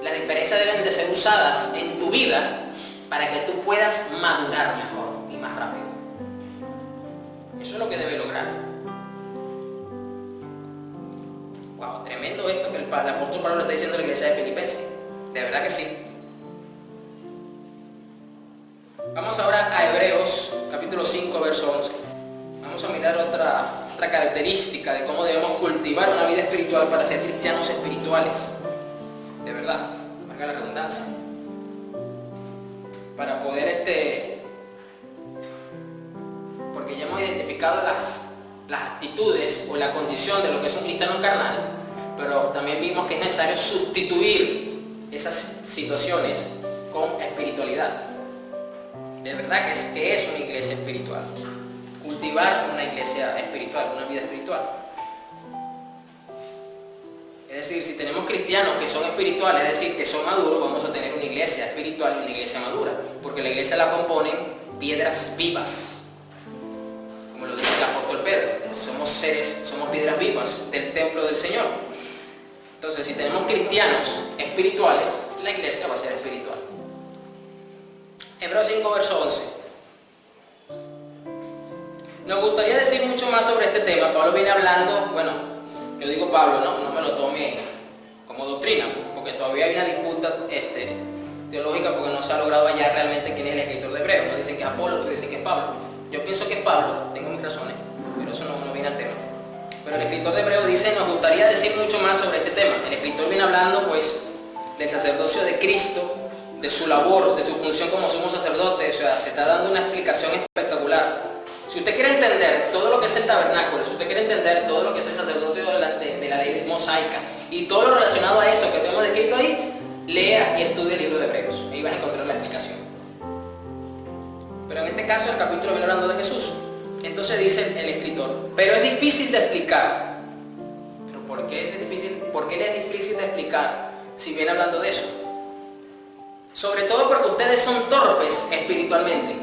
Las diferencias deben de ser usadas en tu vida para que tú puedas madurar mejor y más rápido. Eso es lo que debe lograr. Wow, tremendo esto que el apóstol Pablo le está diciendo a la iglesia de Filipenses. De verdad que sí. Vamos ahora a Hebreos, capítulo 5, verso 11. Vamos a mirar otra característica de cómo debemos cultivar una vida espiritual para ser cristianos espirituales. De verdad, valga la redundancia. Para poder porque ya hemos identificado las actitudes o la condición de lo que es un cristiano carnal, pero también vimos que es necesario sustituir esas situaciones con espiritualidad. De verdad que es una iglesia espiritual. Cultivar una iglesia espiritual, una vida espiritual. Es decir, si tenemos cristianos que son espirituales, es decir, que son maduros, vamos a tener una iglesia espiritual y una iglesia madura, porque la iglesia la componen piedras vivas, como lo dice el apóstol Pedro. Somos piedras vivas del templo del Señor. Entonces, si tenemos cristianos espirituales, la iglesia va a ser espiritual. Hebreos 5, verso 11. Nos gustaría decir mucho más sobre este tema. Pablo viene hablando, yo digo Pablo, no me lo tome como doctrina, porque todavía hay una disputa teológica, porque no se ha logrado hallar realmente quién es el escritor de Hebreos. Unos dicen que es Apolo, otros dicen que es Pablo. Yo pienso que es Pablo, tengo mis razones, pero eso no viene al tema. Pero el escritor de Hebreos dice, nos gustaría decir mucho más sobre este tema. El escritor viene hablando pues del sacerdocio de Cristo, de su labor, de su función como sumo sacerdote. O sea, se está dando una explicación espectacular. Si usted quiere entender todo lo que es el tabernáculo, si usted quiere entender todo lo que es el sacerdocio de la ley mosaica y todo lo relacionado a eso que tenemos descrito ahí, lea y estudie el libro de Hebreos. Ahí vas a encontrar la explicación. Pero en este caso el capítulo viene hablando de Jesús. Entonces dice el escritor, pero es difícil de explicar. ¿Pero por qué es difícil? ¿Por qué es difícil de explicar si viene hablando de eso? Sobre todo porque ustedes son torpes espiritualmente.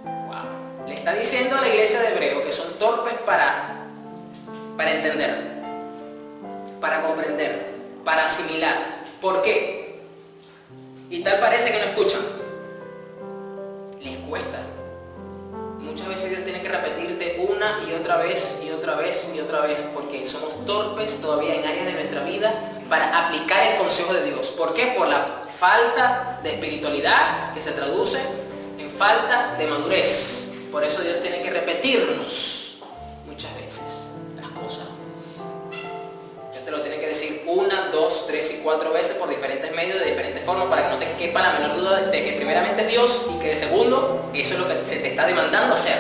Wow. Le está diciendo a la iglesia de Hebreos que son torpes para entender, para comprender, para asimilar. ¿Por qué? Y tal parece que no escuchan. Les cuesta. Muchas veces Dios tiene que repetirte una y otra vez y otra vez y otra vez, porque somos torpes todavía en áreas de nuestra vida para aplicar el consejo de Dios. ¿Por qué? Por la falta de espiritualidad, que se traduce en falta de madurez. Por eso Dios tiene que repetirnos muchas veces las cosas. Dios te lo tiene que decir 1, 2, 3 y 4 veces por diferentes medios, de diferentes formas, para que no te quepa la menor duda de que primeramente es Dios y que de segundo, eso es lo que se te está demandando hacer.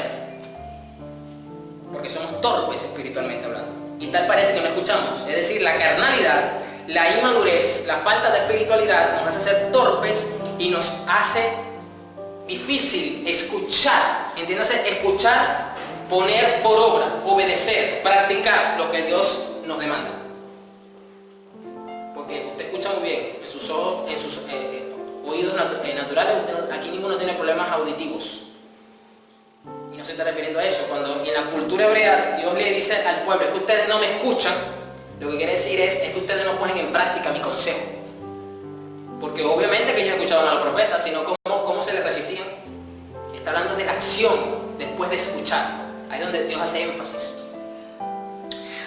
Porque somos torpes espiritualmente hablando. Y tal parece que no escuchamos. Es decir, la carnalidad, la inmadurez, la falta de espiritualidad nos hace ser torpes y nos hace difícil escuchar. Entiéndase, escuchar, poner por obra, obedecer, practicar lo que Dios nos demanda. Porque usted escucha escucha muy bien, en sus ojos, en sus oídos naturales, aquí ninguno tiene problemas auditivos. Y no se está refiriendo a eso. Cuando en la cultura hebrea Dios le dice al pueblo, es que ustedes no me escuchan, lo que quiere decir es que ustedes no ponen en práctica mi consejo. Porque obviamente que ellos escuchaban a los profetas, sino cómo se les resistían. Está hablando de la acción después de escuchar. Ahí es donde Dios hace énfasis.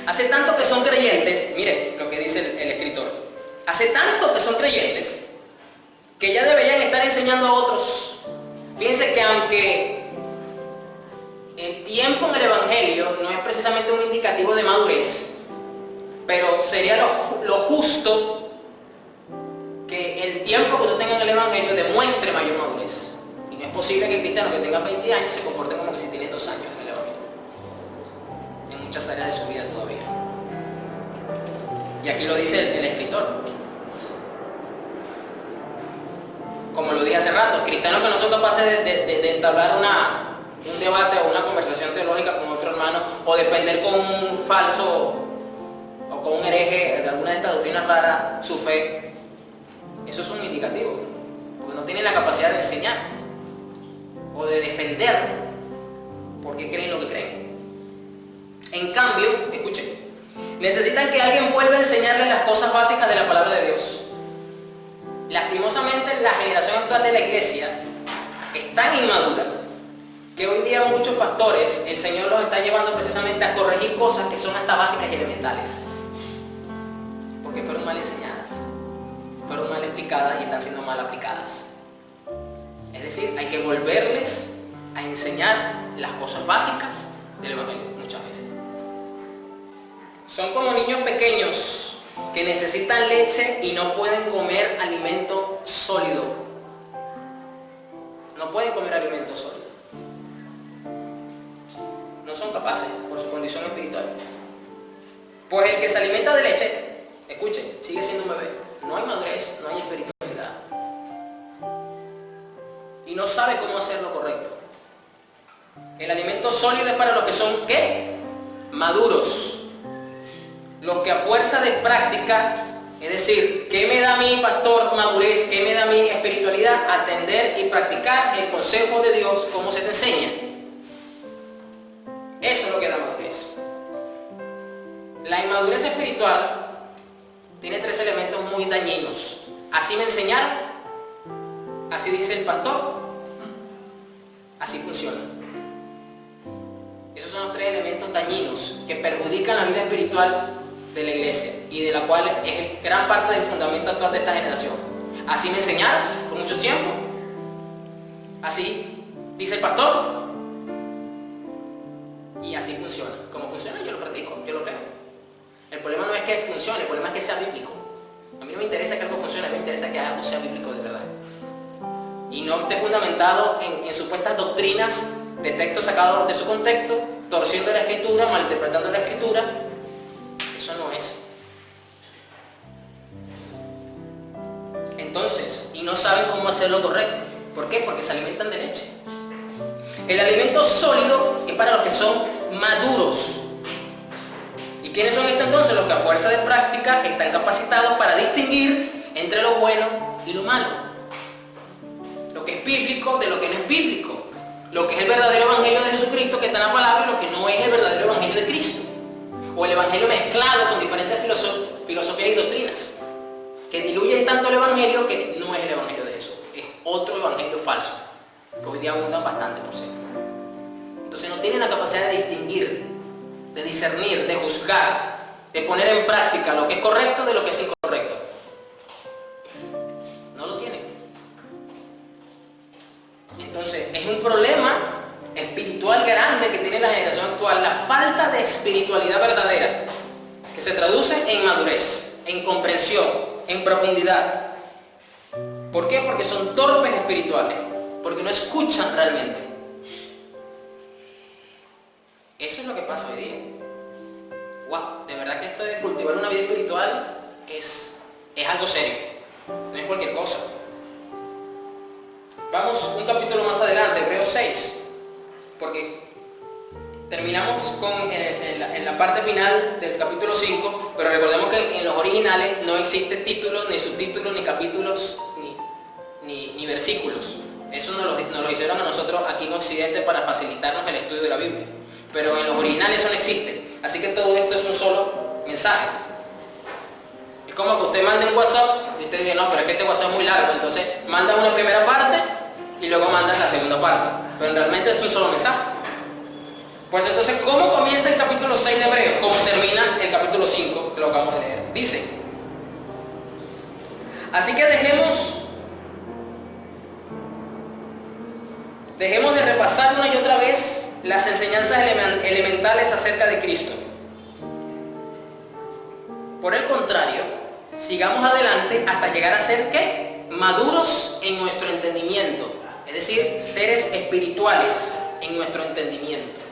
Hace tanto que son creyentes, mire lo que dice el escritor, hace tanto que son creyentes que ya deberían estar enseñando a otros. Fíjense que aunque el tiempo en el Evangelio no es precisamente un indicativo de madurez, pero sería lo justo que el tiempo que tú tengas en el Evangelio demuestre mayor madurez. Y no es posible que cristianos que tengan 20 años se comporten como que si tienen 2 años en el Evangelio, en muchas áreas de su vida todavía. Y aquí lo dice el escritor. Como lo dije hace rato, cristianos que no son capaces de entablar un debate o una conversación teológica con otro hermano, o defender con un falso o con un hereje de alguna de estas doctrinas raras su fe, eso es un indicativo, porque no tienen la capacidad de enseñar o de defender porque creen lo que creen. En cambio, escuchen, necesitan que alguien vuelva a enseñarles las cosas básicas de la palabra de Dios. Lastimosamente, la generación actual de la iglesia es tan inmadura que hoy día muchos pastores, el Señor los está llevando precisamente a corregir cosas que son hasta básicas y elementales, porque fueron mal enseñadas, fueron mal explicadas y están siendo mal aplicadas. Es decir, hay que volverles a enseñar las cosas básicas del Evangelio muchas veces. Son como niños pequeños que necesitan leche y no pueden comer alimento sólido. No pueden comer alimento sólido. No son capaces por su condición espiritual. Pues el que se alimenta de leche, escuchen, sigue siendo un bebé. No hay madurez, no hay espiritualidad. Y no sabe cómo hacer lo correcto. El alimento sólido es para los que son, ¿qué? Maduros. Los que a fuerza de práctica, es decir, ¿qué me da a mí, pastor, madurez? ¿Qué me da a mí, espiritualidad? Atender y practicar el consejo de Dios como se te enseña. Eso es lo que da madurez. La inmadurez espiritual tiene 3 elementos muy dañinos. Así me enseñaron, así dice el pastor, así funciona. Esos son los 3 elementos dañinos que perjudican la vida espiritual de la iglesia y de la cual es gran parte del fundamento actual de esta generación. Así me enseñaron por mucho tiempo, así dice el pastor, y así funciona. ¿Cómo funciona? Yo lo practico, yo lo creo. El problema no es que funcione, el problema es que sea bíblico. A mí no me interesa que algo funcione, a mí me interesa que algo sea bíblico de verdad y no esté fundamentado en supuestas doctrinas de textos sacados de su contexto, torciendo la escritura, malinterpretando la escritura. Eso no es. Entonces, y no saben cómo hacer lo correcto. ¿Por qué? Porque se alimentan de leche. El alimento sólido es para los que son maduros. ¿Y quiénes son estos entonces? Los que a fuerza de práctica están capacitados para distinguir entre lo bueno y lo malo, lo que es bíblico de lo que no es bíblico, lo que es el verdadero evangelio de Jesucristo que está en la palabra y lo que no es el verdadero evangelio de Cristo, o el evangelio mezclado con diferentes filosofías y doctrinas que diluyen tanto el evangelio que no es el evangelio de Jesús, es otro evangelio falso que hoy día abundan bastante, por cierto. Entonces no tienen la capacidad de distinguir, de discernir, de juzgar, de poner en práctica lo que es correcto de lo que es incorrecto. No lo tienen. Entonces es un problema espiritual grande que tiene la generación actual, la falta de espiritualidad verdadera, que se traduce en madurez, en comprensión, en profundidad. ¿Por qué? Porque son torpes espirituales, porque no escuchan realmente. Eso es lo que pasa hoy día. Wow, de verdad que esto de cultivar una vida espiritual es algo serio, no es cualquier cosa. Vamos un capítulo más adelante, Hebreos 6, porque terminamos terminamos en la parte final del capítulo 5, pero recordemos que en los originales no existe títulos, ni subtítulos, ni capítulos, ni versículos. Eso nos lo hicieron a nosotros aquí en Occidente para facilitarnos el estudio de la Biblia. Pero en los originales eso no existe. Así que todo esto es un solo mensaje. Es como que usted mande un WhatsApp y usted dice, no, pero es que este WhatsApp es muy largo. Entonces manda una primera parte y luego manda la segunda parte. Pero realmente es un solo mensaje. Pues entonces, ¿cómo comienza el capítulo 6 de Hebreos? ¿Cómo termina el capítulo 5 que lo acabamos de leer? Dice: así que dejemos de repasar una y otra vez las enseñanzas elementales acerca de Cristo. Por el contrario, sigamos adelante hasta llegar a ser, ¿qué? Maduros en nuestro entendimiento, es decir, seres espirituales en nuestro entendimiento.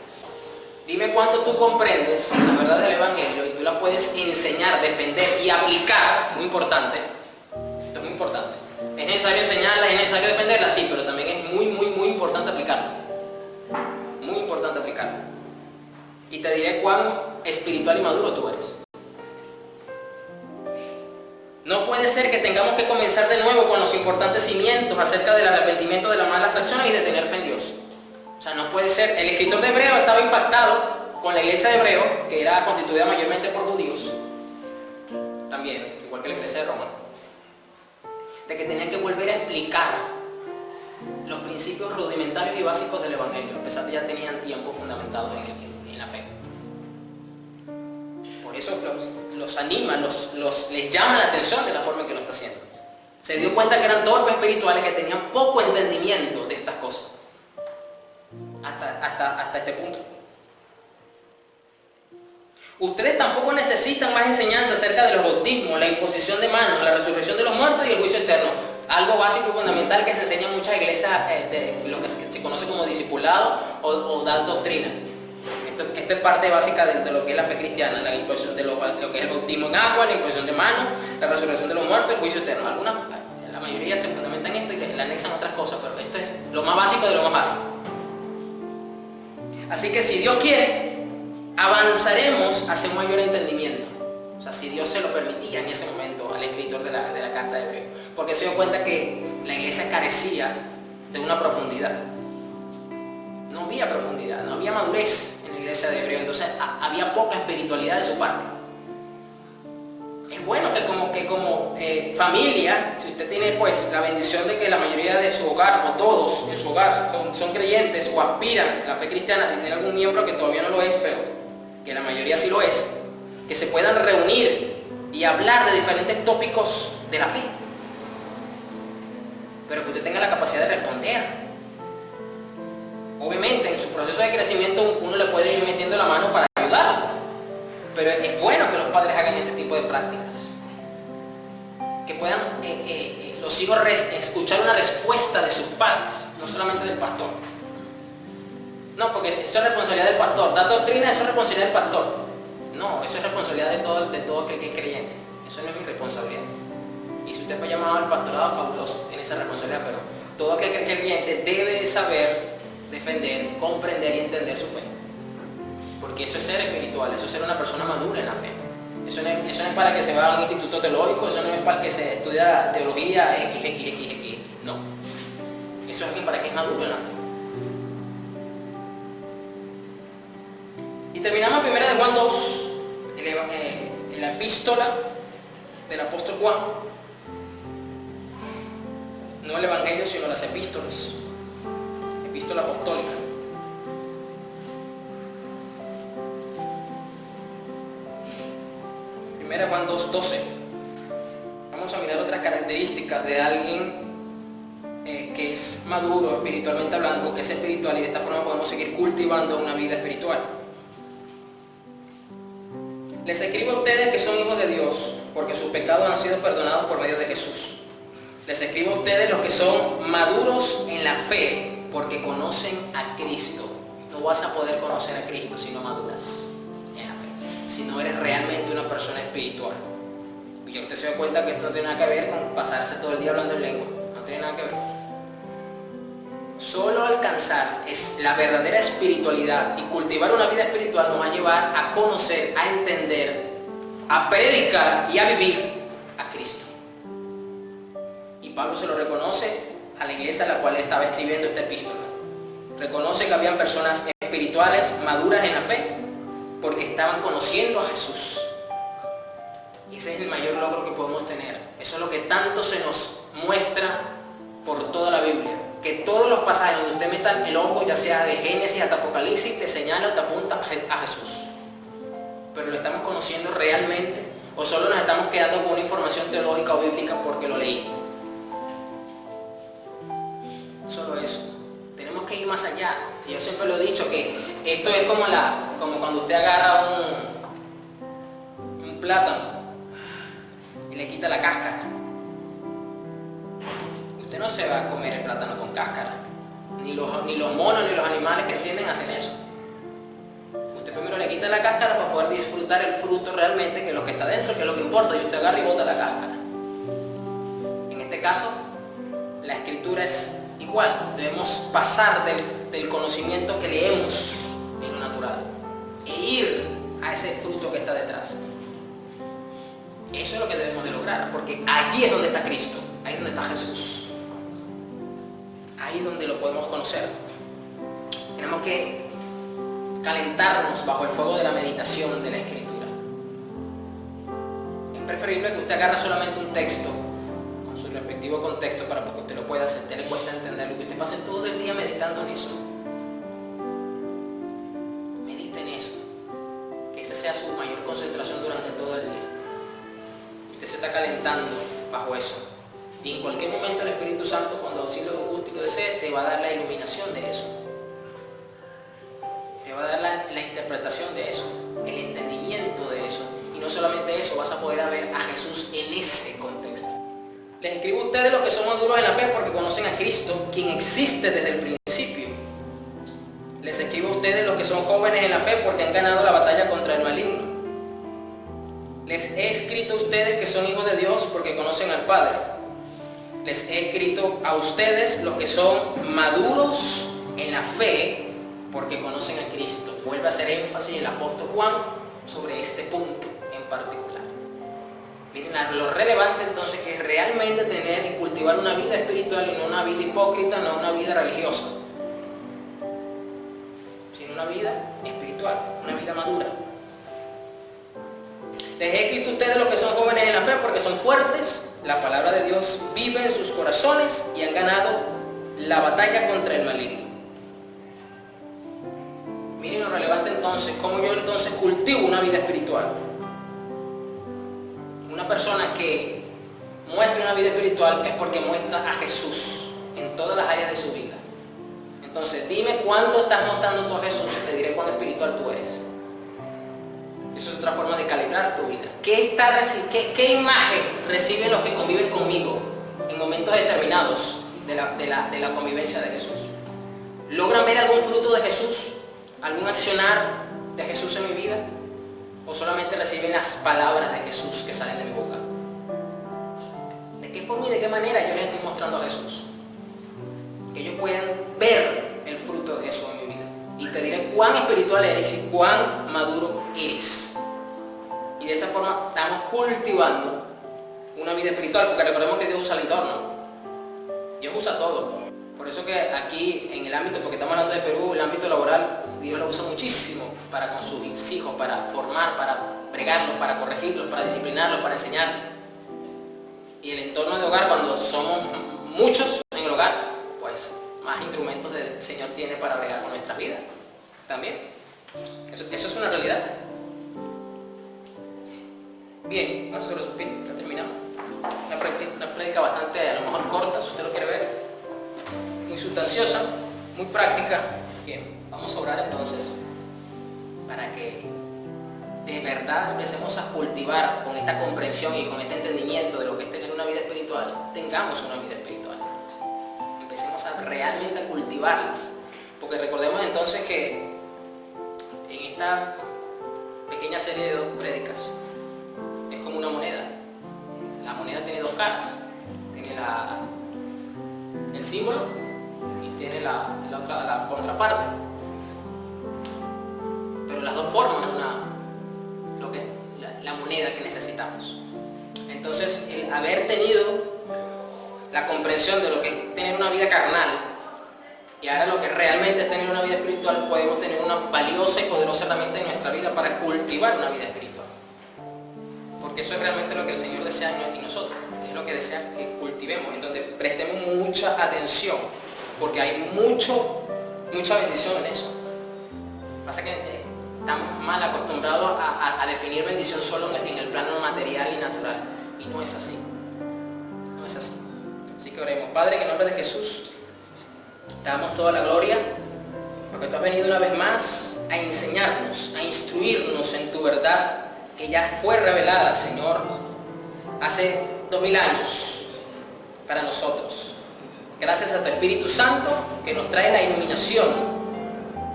Dime cuánto tú comprendes las verdades del Evangelio y tú las puedes enseñar, defender y aplicar. Muy importante. Esto es muy importante. Es necesario enseñarlas, es necesario defenderlas, sí, pero también es muy importante aplicarlo. Muy importante aplicarlo. Y te diré cuán espiritual y maduro tú eres. No puede ser que tengamos que comenzar de nuevo con los importantes cimientos acerca del arrepentimiento de las malas acciones y de tener fe en Dios. O sea, no puede ser. El escritor de Hebreos estaba impactado con la iglesia de Hebreos, que era constituida mayormente por judíos, también, igual que la iglesia de Roma, de que tenían que volver a explicar los principios rudimentarios y básicos del Evangelio, a pesar de que ya tenían tiempo fundamentados en la fe. Por eso los anima, les llama la atención de la forma en que lo está haciendo. Se dio cuenta que eran torpes espirituales, que tenían poco entendimiento de estas cosas. Hasta este punto. Ustedes tampoco necesitan más enseñanza acerca de los bautismos, la imposición de manos, la resurrección de los muertos y el juicio eterno. Algo básico y fundamental que se enseña en muchas iglesias de lo que se conoce como discipulado o dar doctrina. Esto es parte básica de lo que es la fe cristiana, la imposición de lo que es el bautismo en agua, la imposición de manos, la resurrección de los muertos, el juicio eterno. La mayoría se fundamentan en esto y le anexan otras cosas, pero esto es lo más básico de lo más básico. Así que si Dios quiere, avanzaremos hacia un mayor entendimiento. O sea, si Dios se lo permitía en ese momento al escritor de la carta de Hebreos. Porque se dio cuenta que la iglesia carecía de una profundidad. No había profundidad, no había madurez en la iglesia de Hebreos. Entonces había poca espiritualidad de su parte. Es bueno que como familia, si usted tiene pues la bendición de que la mayoría de su hogar, o todos en su hogar, son creyentes o aspiran a la fe cristiana, si tiene algún miembro que todavía no lo es, pero que la mayoría sí lo es, que se puedan reunir y hablar de diferentes tópicos de la fe, pero que usted tenga la capacidad de responder. Obviamente en su proceso de crecimiento uno le puede ir metiendo la mano para ayudarlo, pero es bueno que los padres hagan este tipo de prácticas, que puedan los hijos escuchar una respuesta de sus padres, no solamente del pastor. No, porque eso es responsabilidad del pastor. Dar doctrina, eso es responsabilidad del pastor. No, eso es responsabilidad de todo aquel que es creyente. Eso no es mi responsabilidad. Y si usted fue llamado al pastorado, fabuloso, tiene esa responsabilidad, pero todo aquel que es creyente debe de saber defender, comprender y entender su fe. Porque eso es ser espiritual, eso es ser una persona madura en la fe. Eso no es para que se vaya a un instituto teológico, eso no es para que se estudia teología X. No. Eso es alguien para que es maduro en la fe. Y terminamos en 1 de Juan 2, la epístola del apóstol Juan. No el evangelio, sino las epístolas. Epístola apostólica. 1 Juan 2:12. Vamos a mirar otras características de alguien que es maduro espiritualmente hablando, que es espiritual, y de esta forma podemos seguir cultivando una vida espiritual. Les escribo a ustedes que son hijos de Dios, porque sus pecados han sido perdonados por medio de Jesús. Les escribo a ustedes los que son maduros en la fe, porque conocen a Cristo. No vas a poder conocer a Cristo si no maduras en la fe, si no eres realmente una persona espiritual. Y usted se da cuenta que esto no tiene nada que ver con pasarse todo el día hablando en lengua. No tiene nada que ver. Solo alcanzar la verdadera espiritualidad y cultivar una vida espiritual nos va a llevar a conocer, a entender, a predicar y a vivir a Cristo. Y Pablo se lo reconoce a la iglesia a la cual estaba escribiendo esta epístola. Reconoce que habían personas espirituales maduras en la fe porque estaban conociendo a Jesús. Y ese es el mayor logro que podemos tener. Eso es lo que tanto se nos muestra por toda la Biblia. Que todos los pasajes donde usted meta el ojo, ya sea de Génesis hasta Apocalipsis, te señala o te apunta a Jesús. Pero lo estamos conociendo realmente o solo nos estamos quedando con una información teológica o bíblica porque lo leí. Solo eso. Tenemos que ir más allá. Y yo siempre lo he dicho que esto es como cuando usted agarra un plátano y le quita la cáscara. Usted no se va a comer el plátano con cáscara. Ni los monos ni los animales que entienden hacen eso. Usted primero le quita la cáscara para poder disfrutar el fruto realmente, que es lo que está dentro, que es lo que importa, y usted agarra y bota la cáscara. En este caso, la escritura es igual. Debemos pasar del conocimiento que leemos en lo natural e ir a ese fruto que está detrás. Eso es lo que debemos de lograr, porque allí es donde está Cristo, ahí es donde está Jesús. Ahí es donde lo podemos conocer. Tenemos que calentarnos bajo el fuego de la meditación de la Escritura. Es preferible que usted agarre solamente un texto con su respectivo contexto para que usted lo pueda hacer, le cuesta entenderlo, que usted pase todo el día meditando en eso. Medite en eso. Que esa sea su mayor concentración durante todo el día. Usted se está calentando bajo eso. Y en cualquier momento el Espíritu Santo, cuando así lo guste y lo desee, te va a dar la iluminación de eso. Te va a dar la interpretación de eso, el entendimiento de eso. Y no solamente eso, vas a poder ver a Jesús en ese contexto. Les escribo a ustedes los que son maduros en la fe porque conocen a Cristo, quien existe desde el principio. Les escribo a ustedes los que son jóvenes en la fe porque han ganado la batalla contra el maligno. Les he escrito a ustedes que son hijos de Dios porque conocen al Padre. Les he escrito a ustedes los que son maduros en la fe porque conocen a Cristo. Vuelve a hacer énfasis el apóstol Juan sobre este punto en particular. Miren lo relevante entonces que es realmente tener y cultivar una vida espiritual y no una vida hipócrita, no una vida religiosa, sino una vida espiritual, una vida madura. Les he escrito a ustedes los que son jóvenes en la fe porque son fuertes. La palabra de Dios vive en sus corazones y han ganado la batalla contra el maligno. Miren lo relevante entonces, cómo yo entonces cultivo una vida espiritual. Una persona que muestra una vida espiritual es porque muestra a Jesús en todas las áreas de su vida. Entonces, dime cuánto estás mostrando tú a Jesús y te diré cuán espiritual tú eres. Eso es otra forma de calibrar tu vida. ¿Qué imagen reciben los que conviven conmigo en momentos determinados de la convivencia de Jesús? ¿Logran ver algún fruto de Jesús? ¿Algún accionar de Jesús en mi vida? ¿O solamente reciben las palabras de Jesús que salen de mi boca? ¿De qué forma y de qué manera yo les estoy mostrando a Jesús? Que ellos puedan ver el fruto de Jesús en mi vida. Y te diré cuán espiritual eres y cuán maduro eres. Y de esa forma estamos cultivando una vida espiritual, porque recordemos que Dios usa el entorno. Dios usa todo. Por eso que aquí en el ámbito, porque estamos hablando de Perú, el ámbito laboral, Dios lo usa muchísimo para con sus hijos, para formar, para pregarlos, para corregirlos, para disciplinarlos, para enseñarlos. Y el entorno de hogar, cuando somos muchos en el hogar, pues más instrumentos del Señor tiene para bregar con nuestras vidas también. Eso es una realidad. Bien, nosotros bien, ya terminamos. Una prédica bastante, a lo mejor corta, si usted lo quiere ver, insustanciosa, muy práctica. Bien, vamos a orar entonces para que de verdad empecemos a cultivar con esta comprensión y con este entendimiento de lo que es tener una vida espiritual, tengamos una vida espiritual. Entonces, empecemos a realmente a cultivarlas, porque recordemos entonces que en esta pequeña serie de 2 prédicas es como una moneda. La moneda tiene 2 caras, tiene el símbolo y tiene la contraparte. Pero las dos forman la moneda que necesitamos. Entonces, el haber tenido la comprensión de lo que es tener una vida carnal y ahora lo que realmente es tener una vida espiritual, podemos tener una valiosa y poderosa herramienta en nuestra vida para cultivar una vida espiritual. Porque eso es realmente lo que el Señor desea en nosotros, es lo que desea que cultivemos. Entonces, prestemos mucha atención, porque hay mucha bendición en eso. Pasa que estamos mal acostumbrados a definir bendición solo en el plano material y natural, y no es así. No es así. Así que oremos. Padre, en el nombre de Jesús, te damos toda la gloria, porque tú has venido una vez más a enseñarnos, a instruirnos en tu verdad, que ya fue revelada, Señor, hace 2000 años para nosotros. Gracias a tu Espíritu Santo, que nos trae la iluminación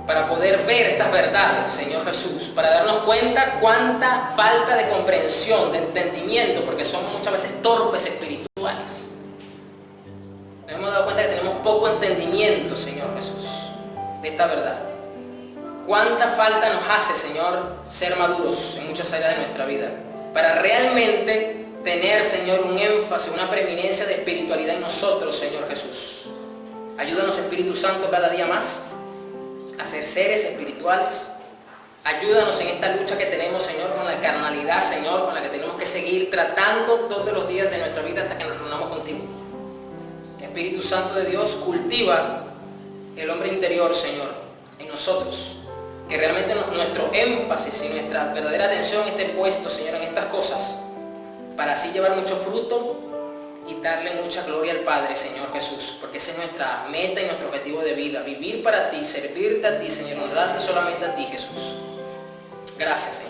para poder ver estas verdades, Señor Jesús, para darnos cuenta cuánta falta de comprensión, de entendimiento, porque somos muchas veces torpes espirituales. Nos hemos dado cuenta que tenemos poco entendimiento, Señor Jesús, de esta verdad. Cuánta falta nos hace, Señor, ser maduros en muchas áreas de nuestra vida, para realmente tener, Señor, un énfasis, una preeminencia de espiritualidad en nosotros, Señor Jesús. Ayúdanos, Espíritu Santo, cada día más a ser seres espirituales. Ayúdanos en esta lucha que tenemos, Señor, con la carnalidad, Señor, con la que tenemos que seguir tratando todos los días de nuestra vida hasta que nos reunamos contigo. Espíritu Santo de Dios, cultiva el hombre interior, Señor, en nosotros. Que realmente nuestro énfasis y nuestra verdadera atención esté puesto, Señor, en estas cosas, para así llevar mucho fruto y darle mucha gloria al Padre, Señor Jesús, porque esa es nuestra meta y nuestro objetivo de vida, vivir para ti, servirte a ti, Señor, honrarte solamente a ti, Jesús. Gracias, Señor.